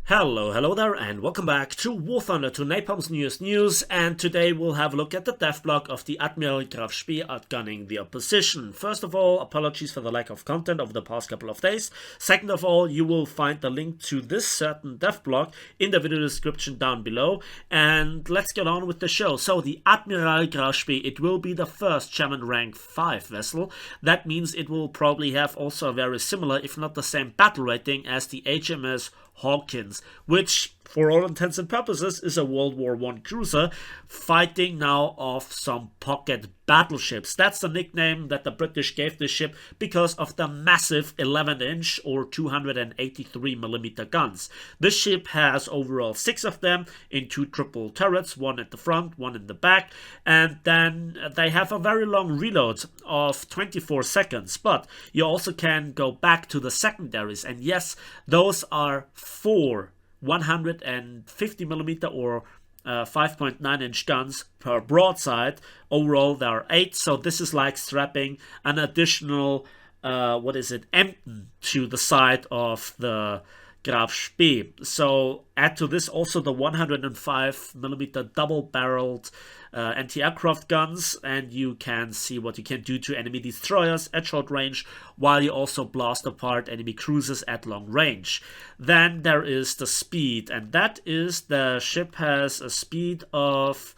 Hello there, and welcome back to War Thunder, to Napalm's newest news, and today we'll have a look at the death block of the Admiral Graf Spee outgunning the opposition. First of all, apologies for the lack of content over the past couple of days. Second of all, you will find the link to this certain death block in the video description down below, and let's get on with the show. So, the Admiral Graf Spee, it will be the first German rank 5 vessel. That means it will probably have also a very similar, if not the same, battle rating as the HMS Hawkins, which for all intents and purposes is a World War I cruiser fighting now off some pocket battleships. That's the nickname that the British gave this ship because of the massive 11-inch or 283mm guns. This ship has overall 6 of them in 2 triple turrets, one at the front, one in the back, and then they have a very long reload of 24 seconds, but you also can go back to the secondaries, and yes, those are 4 150mm or 5.9-inch guns per broadside. Overall there are 8, so this is like strapping an additional Emden to the side of the Graf Spee. So add to this also the 105mm double-barreled anti-aircraft guns, and you can see what you can do to enemy destroyers at short range, while you also blast apart enemy cruisers at long range. Then there is the speed, and that is, the ship has a speed of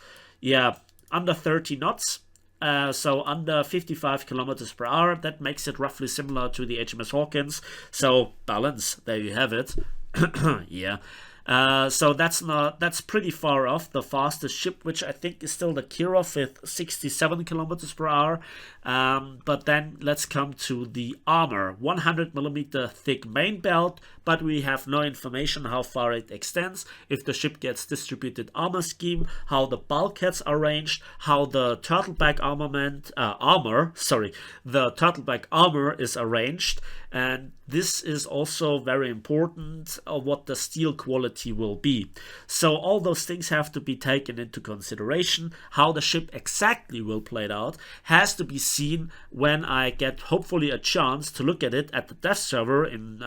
under 30 knots. So under 55 kilometers per hour. That makes it roughly similar to the HMS Hawkins. So balance, there you have it. Yeah. So that's pretty far off the fastest ship, which I think is still the Kirov with 67 kilometers per hour. But then let's come to the armor. 100mm thick main belt, but we have no information how far it extends, if the ship gets distributed armor scheme, how the bulkheads are arranged, how the turtleback the turtleback armor is arranged, and this is also very important what the steel quality will be. So all those things have to be taken into consideration. How the ship exactly will play it out has to be seen when I get hopefully a chance to look at it at the dev server in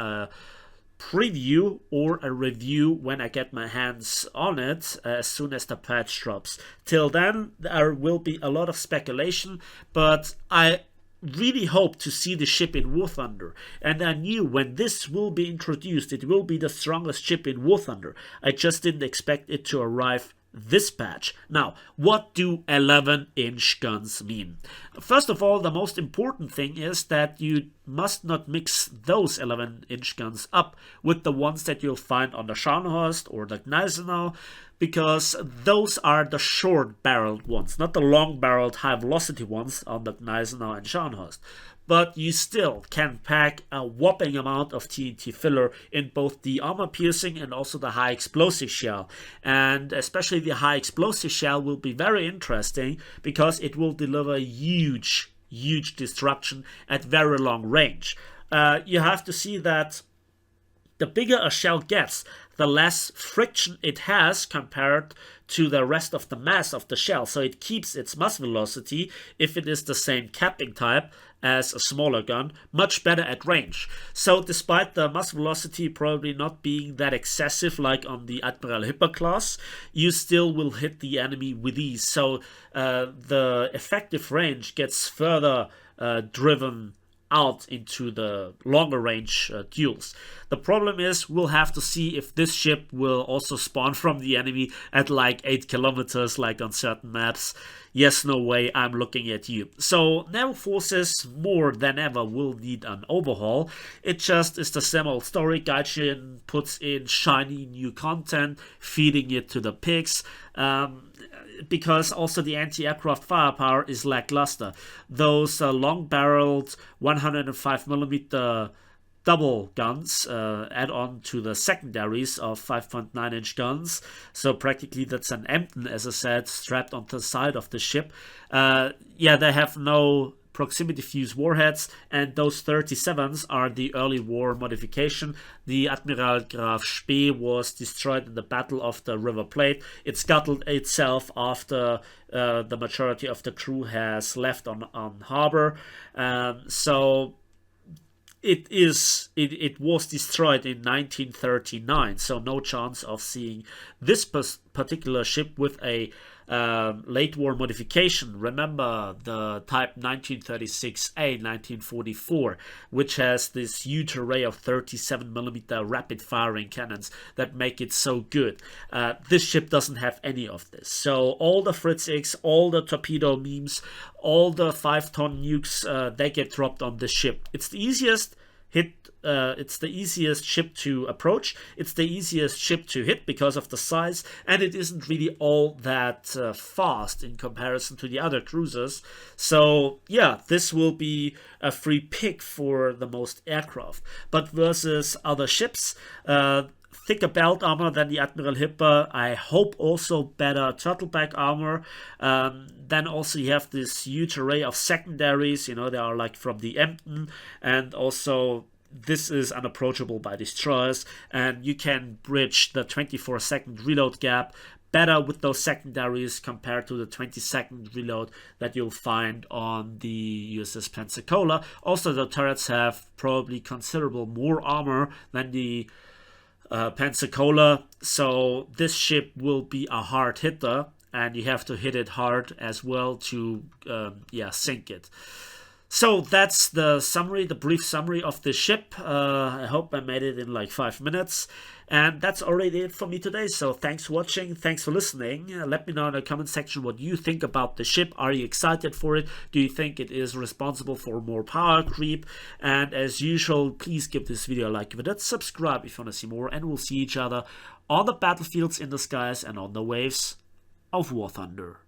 preview or a review when I get my hands on it as soon as the patch drops. Till then, there will be a lot of speculation, but I really hope to see the ship in War Thunder, and I knew when this will be introduced it will be the strongest ship in War Thunder. I just didn't expect it to arrive this patch. Now, what do 11-inch guns mean? First of all, the most important thing is that you must not mix those 11-inch guns up with the ones that you'll find on the Scharnhorst or the Gneisenau, because those are the short-barreled ones, not the long-barreled high-velocity ones on the Gneisenau and Scharnhorst. But you still can pack a whopping amount of TNT filler in both the armor-piercing and also the high-explosive shell. And especially the high-explosive shell will be very interesting because it will deliver huge destruction at very long range. You have to see that the bigger a shell gets, the less friction it has compared to the rest of the mass of the shell. So it keeps its mass velocity, if it is the same capping type as a smaller gun, much better at range. So despite the mass velocity probably not being that excessive like on the Admiral Hipper class, you still will hit the enemy with ease. So the effective range gets further driven out into the longer range duels. The problem is we'll have to see if this ship will also spawn from the enemy at like 8 kilometers like on certain maps. Yes, no way, I'm looking at you. So Naval Forces more than ever will need an overhaul. It just is the same old story. Gaijin puts in shiny new content, feeding it to the pigs. Because also the anti-aircraft firepower is lackluster. Those long-barreled 105mm double guns add on to the secondaries of 5.9-inch guns. So practically that's an Emden, as I said, strapped onto the side of the ship. They have no proximity fuse warheads, and those 37s are the early war modification. The Admiral Graf Spee was destroyed in the Battle of the River Plate. It scuttled itself after the majority of the crew has left on harbor. So it was destroyed in 1939, so no chance of seeing this particular ship with a late war modification. Remember the type 1936A 1944, which has this huge array of 37mm rapid firing cannons that make it so good. This ship doesn't have any of this. So all the Fritz X, all the torpedo memes, all the 5-ton nukes, they get dropped on this ship. It's the easiest it's the easiest ship to approach, it's the easiest ship to hit because of the size, and it isn't really all that fast in comparison to the other cruisers. So yeah, this will be a free pick for the most aircraft. But versus other ships, thicker belt armor than the Admiral Hipper, I hope also better turtleback armor. Then also you have this huge array of secondaries, you know, they are like from the Emden, and also this is unapproachable by destroyers, and you can bridge the 24-second reload gap better with those secondaries compared to the 20-second reload that you'll find on the USS Pensacola. Also, the turrets have probably considerable more armor than the Pensacola, so this ship will be a hard hitter, and you have to hit it hard as well to sink it. So that's the summary, the brief summary of the ship. I hope I made it in like 5 minutes. And that's already it for me today. So thanks for watching. Thanks for listening. Let me know in the comment section what you think about the ship. Are you excited for it? Do you think it is responsible for more power creep? And as usual, please give this video a like if it did. Subscribe if you want to see more. And we'll see each other on the battlefields, in the skies, and on the waves of War Thunder.